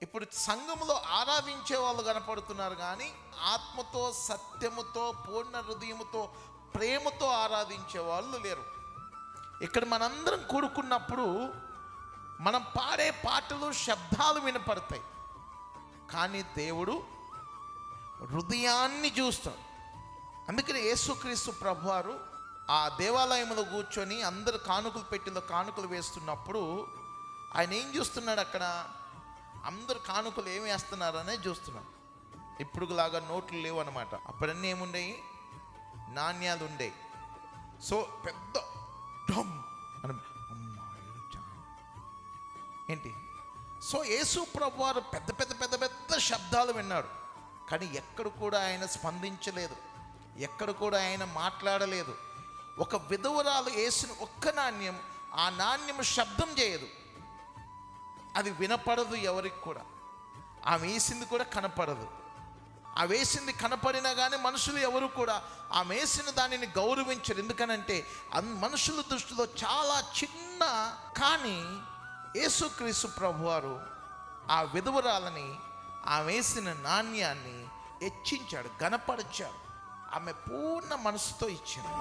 ఇప్పుడు సంఘములో ఆరాధించే వాళ్ళు కనపడుతున్నారు, కానీ ఆత్మతో, సత్యముతో, పూర్ణ హృదయముతో, ప్రేమతో ఆరాధించే వాళ్ళు లేరు. ఇక్కడ మనందరం కూడుకున్నప్పుడు మనం పాడే పాటలు, శబ్దాలు వినపడతాయి, కానీ దేవుడు హృదయాన్ని చూస్తాడు. అందుకని యేసుక్రీస్తు ప్రభువారు ఆ దేవాలయంలో కూర్చొని అందరు కానుకలు పెట్టిలో కానుకలు వేస్తున్నప్పుడు ఆయన ఏం చూస్తున్నాడు? అక్కడ అందరు కానుకలు ఏమి వేస్తున్నారనే చూస్తున్నాం. ఇప్పుడు లాగా నోట్లు లేవు అనమాట. అప్పుడన్నీ ఏముండేవి? నాణ్యాలు ఉండేవి. సో పెద్ద డమ్ అని ఏంటి, సో యేసు ప్రభువారు పెద్ద పెద్ద పెద్ద పెద్ద శబ్దాలు విన్నాడు, కానీ ఎక్కడ కూడా ఆయన స్పందించలేదు, ఎక్కడ కూడా ఆయన మాట్లాడలేదు. ఒక విధవరాలు వేసిన ఒక్క నాణ్యం, ఆ నాణ్యం శబ్దం చేయదు, అది వినపడదు ఎవరికి కూడా. ఆమె వేసింది కూడా కనపడదు. ఆ వేసింది కనపడినా కానీ మనుషులు ఎవరు కూడా ఆ వేసిన దానిని గౌరవించరు. ఎందుకనంటే మనుషుల దృష్టిలో చాలా చిన్న. కానీ యేసుక్రీస్తు ప్రభువారు ఆ విధవరాలని, ఆ వేసిన నాణ్యాన్ని హెచ్చించాడు, గణపరిచాడు. ఆమె పూర్ణ మనసుతో ఇచ్చింది.